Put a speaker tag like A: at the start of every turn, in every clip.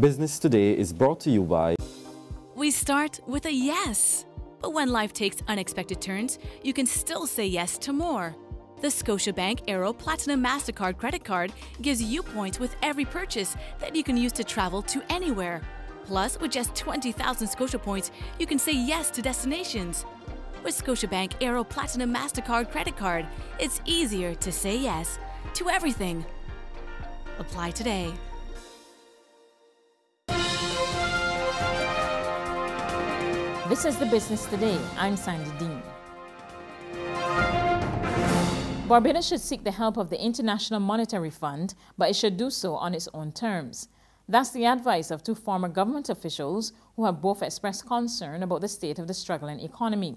A: Business Today is brought to you by...
B: We start with a yes. But when life takes unexpected turns, you can still say yes to more. The Scotiabank Aero Platinum MasterCard credit card gives you points with every purchase that you can use to travel to anywhere. Plus, with just 20,000 Scotia points, you can say yes to destinations. With Scotiabank Aero Platinum MasterCard credit card, it's easier to say yes to everything. Apply today.
C: This is the Business Today. I'm Sandy Dean. Barbados should seek the help of the International Monetary Fund, but it should do so on its own terms. That's the advice of two former government officials who have both expressed concern about the state of the struggling economy.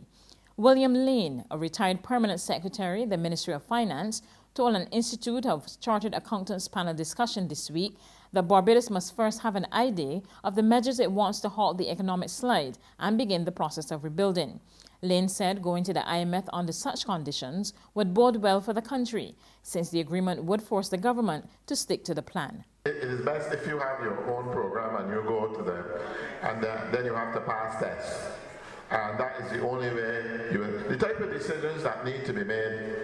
C: William Lane, a retired permanent secretary, the Ministry of Finance, told an Institute of Chartered Accountants panel discussion this week that Barbados must first have an idea of the measures it wants to halt the economic slide and begin the process of rebuilding. Lane said going to the IMF under such conditions would bode well for the country, since the agreement would force the government to stick to the plan.
D: It is best if you have your own program and you go to them, and then you have to pass tests. And that is the only way the type of decisions that need to be made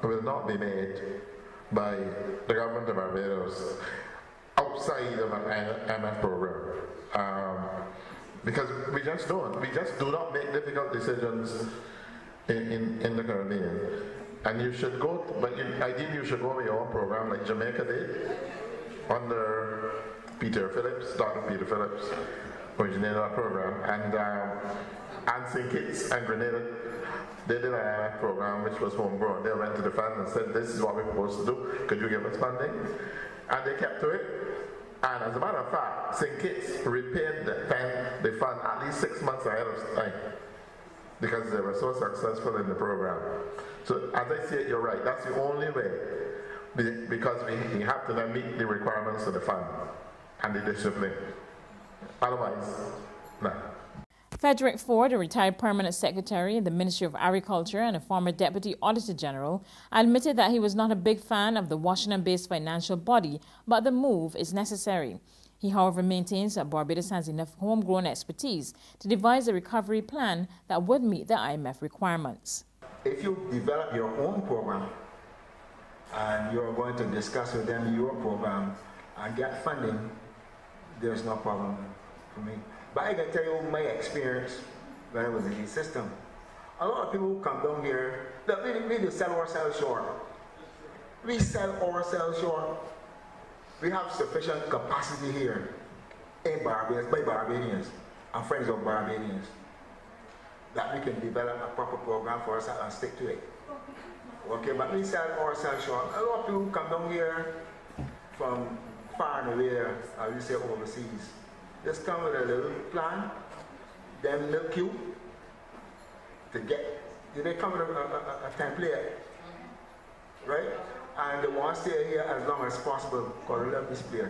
D: will not be made by the government of Barbados outside of an IMF program. Because we just do not make difficult decisions in the Caribbean. And you should go, ideally you should go with your own program like Jamaica did under Dr. Peter Phillips, originated that program, and St. Kitts and Grenada, they did a program which was homegrown. They went to the fund and said, this is what we're supposed to do, could you give us funding? And they kept to it. And as a matter of fact, St. Kitts repaid the fund at least 6 months ahead of time because they were so successful in the program. So as I see it, you're right, that's the only way, because we have to then meet the requirements of the fund and the discipline. Otherwise, no.
C: Frederick Ford, a retired permanent secretary in the Ministry of Agriculture and a former Deputy Auditor General, admitted that he was not a big fan of the Washington-based financial body, but the move is necessary. He, however, maintains that Barbados has enough homegrown expertise to devise a recovery plan that would meet the IMF requirements.
E: If you develop your own program and you're going to discuss with them your program and get funding, there's no problem for me. But I can tell you my experience when I was in the system. A lot of people come down here, we do sell ourselves short. We sell ourselves short. We have sufficient capacity here in Barbados, by Barbadians and friends of Barbadians, that we can develop a proper program for us and stick to it. Okay, but we sell ourselves short. A lot of people come down here from far and away, I will say overseas. Just come with a little plan, then milk you to get, they come with a template, right? And they want to stay here as long as possible because they love this place.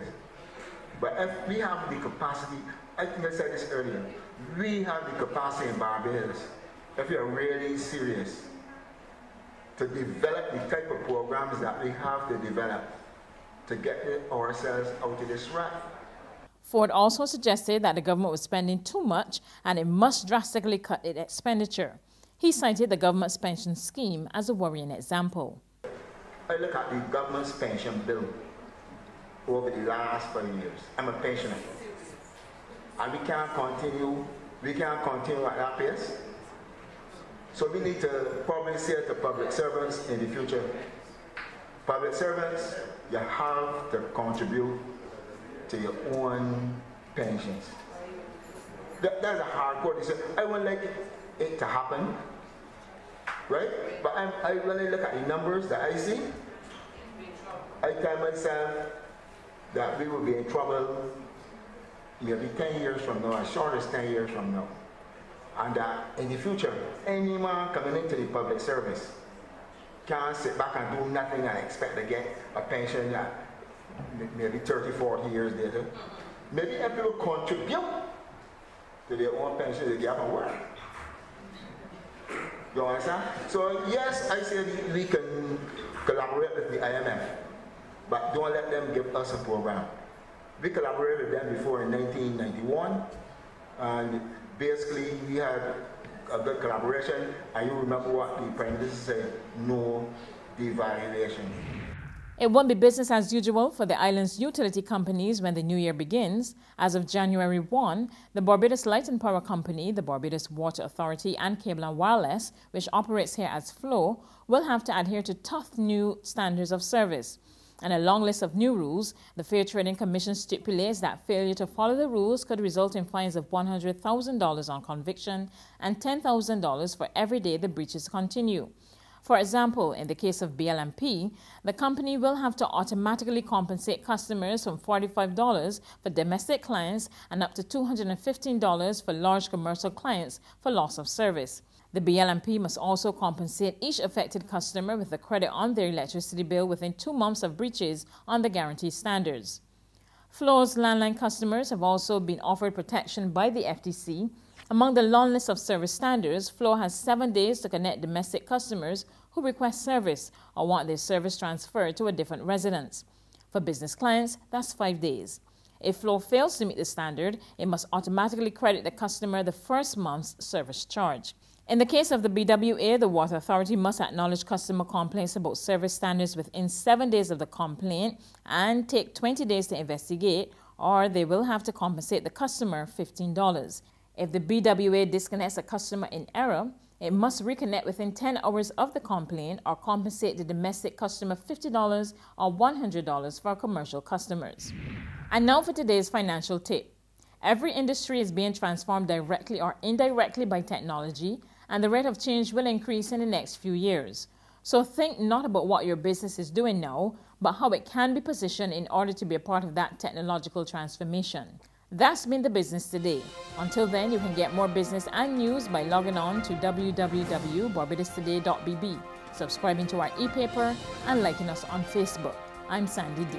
E: But if we have the capacity, I think I said this earlier, we have the capacity in Barbados, if we are really serious, to develop the type of programs that we have to develop to get ourselves out of this rut.
C: Ford also suggested that the government was spending too much and it must drastically cut its expenditure. He cited the government's pension scheme as a worrying example.
E: I look at the government's pension bill over the last 5 years. I'm a pensioner. And we can't continue at that pace. So we need to probably say to public servants in the future, public servants, you have to contribute to your own pensions. That's a hardcore decision. I would like it to happen, right? But when I look at the numbers that I see, I tell myself that we will be in trouble maybe 10 years from now, as short as 10 years from now. And that in the future, any man coming into the public service can't sit back and do nothing and expect to get a pension that maybe 30, 40 years later. Maybe if people contribute to their own pension, they get up and work. You understand? So yes, I say we can collaborate with the IMF, but don't let them give us a program. We collaborated with them before in 1991, and basically we had a good collaboration, and you remember what the Prime Minister said, no devaluation.
C: It won't be business as usual for the island's utility companies when the new year begins. As of January 1, the Barbados Light and Power Company, the Barbados Water Authority and Cable and Wireless, which operates here as Flow, will have to adhere to tough new standards of service. And a long list of new rules. The Fair Trading Commission stipulates that failure to follow the rules could result in fines of $100,000 on conviction and $10,000 for every day the breaches continue. For example, in the case of BLMP, the company will have to automatically compensate customers from $45 for domestic clients and up to $215 for large commercial clients for loss of service. The BLMP must also compensate each affected customer with a credit on their electricity bill within 2 months of breaches on the guarantee standards. Flow's landline customers have also been offered protection by the FTC. Among the long list of service standards, Flow has 7 days to connect domestic customers who request service or want their service transferred to a different residence. For business clients, that's 5 days. If Flow fails to meet the standard, it must automatically credit the customer the first month's service charge. In the case of the BWA, the Water Authority must acknowledge customer complaints about service standards within 7 days of the complaint and take 20 days to investigate, or they will have to compensate the customer $15. If the BWA disconnects a customer in error, it must reconnect within 10 hours of the complaint or compensate the domestic customer $50 or $100 for commercial customers. And now for today's financial tip. Every industry is being transformed directly or indirectly by technology, and the rate of change will increase in the next few years. So think not about what your business is doing now, but how it can be positioned in order to be a part of that technological transformation. That's been the business today. Until then, you can get more business and news by logging on to www.barbadostoday.bb, subscribing to our e-paper, and liking us on Facebook. I'm Sandy D.